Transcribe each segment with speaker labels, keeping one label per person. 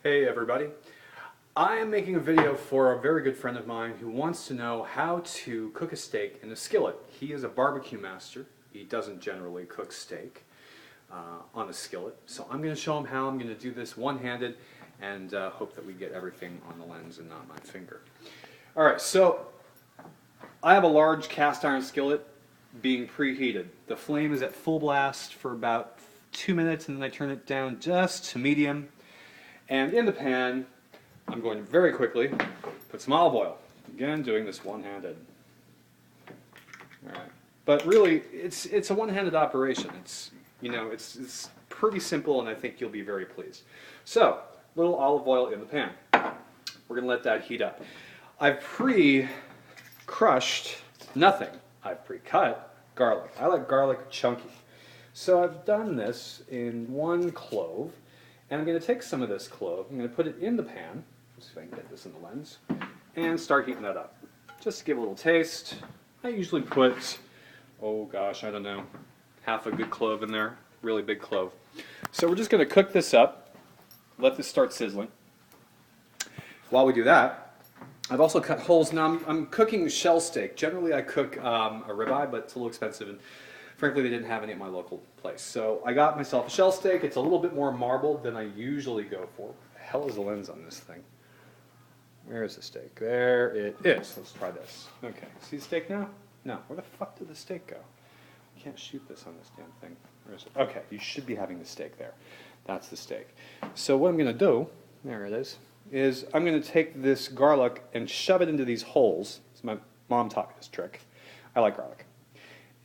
Speaker 1: Hey everybody. I am making a video for a very good friend of mine who wants to know how to cook a steak in a skillet. He is a barbecue master. He doesn't generally cook steak on a skillet. So I'm going to show him how. I'm going to do this one-handed and hope that we get everything on the lens and not my finger. Alright, so I have a large cast iron skillet being preheated. The flame is at full blast for about 2 minutes and then I turn it down just to medium. And in the pan, I'm going to very quickly put some olive oil. Again, doing this one-handed. All right, but really, it's a one-handed operation. It's pretty simple, and I think you'll be very pleased. So, little olive oil in the pan. We're going to let that heat up. I've pre-crushed nothing. I've pre-cut garlic. I like garlic chunky. So I've done this in one clove. And I'm going to take some of this clove, I'm going to put it in the pan, let's see if I can get this in the lens, and start heating that up. Just to give a little taste. I usually put, oh gosh, I don't know, half a good clove in there, really big clove. So we're just going to cook this up, let this start sizzling. While we do that, I've also cut holes. Now I'm cooking shell steak. Generally I cook a ribeye, but it's a little expensive. And frankly, they didn't have any at my local place. So I got myself a shell steak. It's a little bit more marbled than I usually go for. What the hell is the lens on this thing? Where is the steak? There it is. Let's try this. Okay, see the steak now? No. Where the fuck did the steak go? I can't shoot this on this damn thing. Where is it? Okay, you should be having the steak there. That's the steak. So what I'm going to do, there it is I'm going to take this garlic and shove it into these holes. So my mom taught me this trick. I like garlic.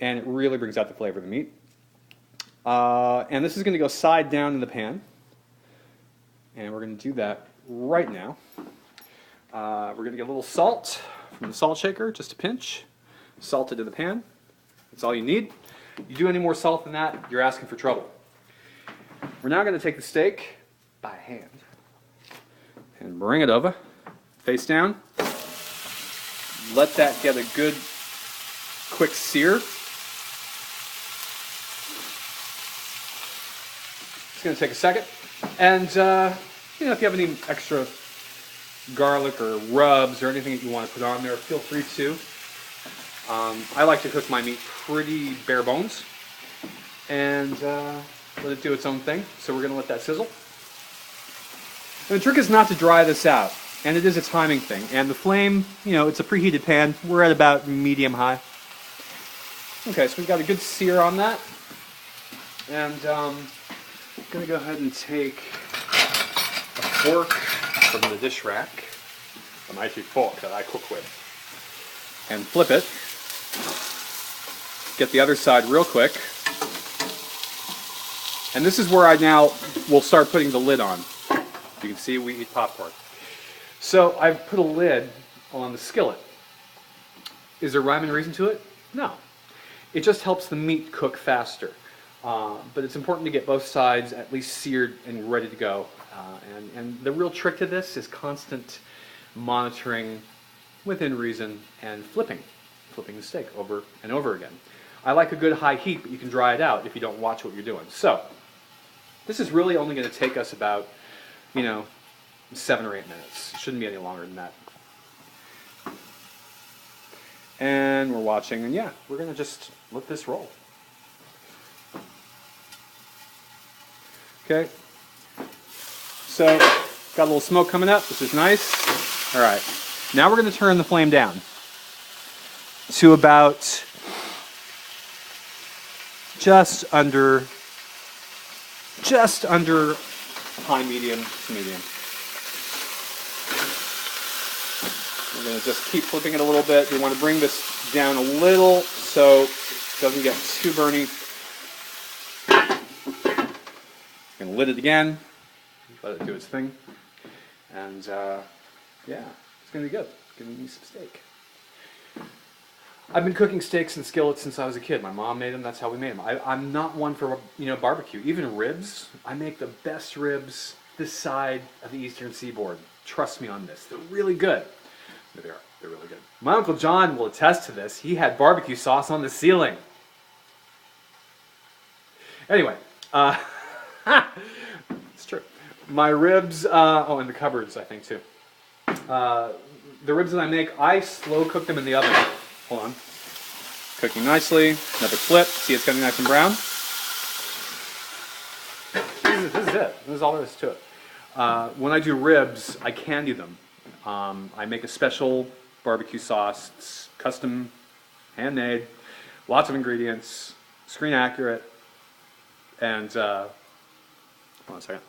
Speaker 1: And it really brings out the flavor of the meat. And this is going to go side down in the pan. And we're going to do that right now. We're going to get a little salt from the salt shaker, just a pinch. Salt it in the pan. That's all you need. You do any more salt than that, you're asking for trouble. We're now going to take the steak by hand and bring it over, face down. Let that get a good, quick sear. It's going to take a second, and if you have any extra garlic or rubs or anything that you want to put on there, feel free to. I like to cook my meat pretty bare bones, and let it do its own thing. So we're going to let that sizzle. And the trick is not to dry this out, and it is a timing thing. And the flame, it's a preheated pan. We're at about medium high. Okay, so we've got a good sear on that, and I'm going to go ahead and take a fork from the dish rack, a mighty fork that I cook with, and flip it. Get the other side real quick. And this is where I now will start putting the lid on. You can see we eat popcorn. So I've put a lid on the skillet. Is there rhyme and reason to it? No. It just helps the meat cook faster. But it's important to get both sides at least seared and ready to go. And the real trick to this is constant monitoring within reason and flipping the steak over and over again. I like a good high heat, but you can dry it out if you don't watch what you're doing. So this is really only going to take us about 7 or 8 minutes. It shouldn't be any longer than that. And we're watching, and yeah, we're going to just let this roll. Okay, so got a little smoke coming up, which is nice. All right, now we're going to turn the flame down to about just under high medium to medium. We're going to just keep flipping it a little bit. We want to bring this down a little so it doesn't get too burny. And lid it again, let it do its thing, and yeah, it's going to be good. It's going to be some steak. I've been cooking steaks in skillets since I was a kid. My mom made them, that's how we made them. I'm not one for barbecue. Even ribs, I make the best ribs this side of the Eastern Seaboard. Trust me on this, they're really good. They are, they're really good. My Uncle John will attest to this. He had barbecue sauce on the ceiling. Anyway, it's true. My ribs, oh, and the cupboards, I think, too. The ribs that I make, I slow cook them in the oven. Hold on. Cooking nicely. Another flip. See, it's getting nice and brown. This is it. This is all there is to it. When I do ribs, I candy them. I make a special barbecue sauce. It's custom, handmade, lots of ingredients, screen accurate, and hold on a second.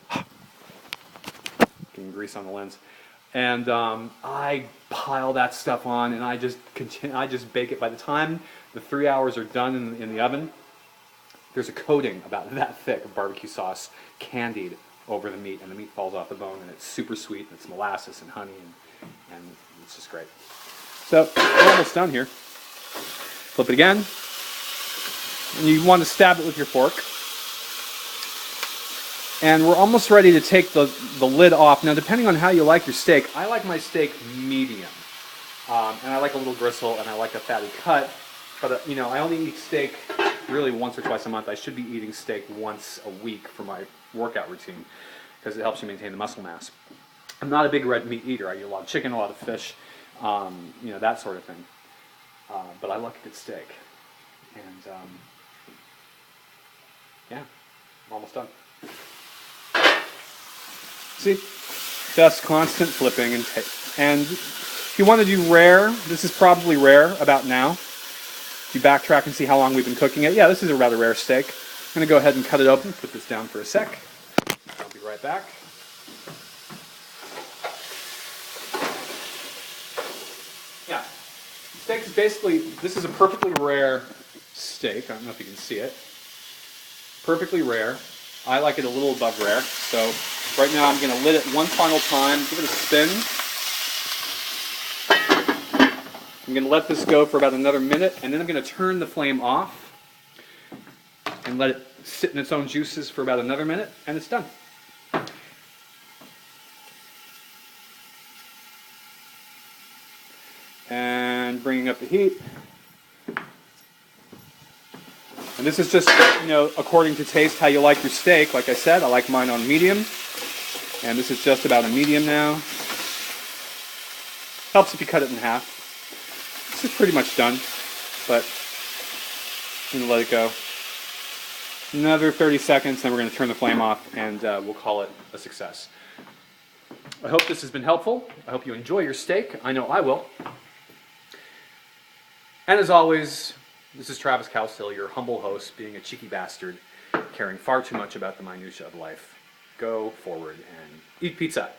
Speaker 1: Getting grease on the lens. And I pile that stuff on, and I just bake it. By the time the 3 hours are done in the oven, there's a coating about that thick of barbecue sauce candied over the meat, and the meat falls off the bone, and it's super sweet, and it's molasses and honey, and it's just great. So we're almost done here. Flip it again, and you want to stab it with your fork. And we're almost ready to take the lid off. Now, depending on how you like your steak, I like my steak medium. And I like a little gristle, and I like a fatty cut. But, you know, I only eat steak really once or twice a month. I should be eating steak once a week for my workout routine because it helps you maintain the muscle mass. I'm not a big red meat eater. I eat a lot of chicken, a lot of fish, you know, that sort of thing. But I like a good steak. And, yeah, I'm almost done. See, just constant flipping and if you want to do rare, this is probably rare about now. If you backtrack and see how long we've been cooking it, yeah, this is a rather rare steak. I'm going to go ahead and cut it open, put this down for a sec. I'll be right back. Yeah, steak is basically, this is a perfectly rare steak. I don't know if you can see it. Perfectly rare. I like it a little above rare, so right now I'm going to lid it one final time, give it a spin. I'm going to let this go for about another minute, and then I'm going to turn the flame off and let it sit in its own juices for about another minute, and it's done. And bringing up the heat. And this is just, you know, according to taste, how you like your steak. Like I said, I like mine on medium. And this is just about a medium now. Helps if you cut it in half. This is pretty much done, but I'm going to let it go. Another 30 seconds, then we're going to turn the flame off, and we'll call it a success. I hope this has been helpful. I hope you enjoy your steak. I know I will. And as always, this is Travis Cowsill, your humble host, being a cheeky bastard, caring far too much about the minutiae of life. Go forward and eat pizza.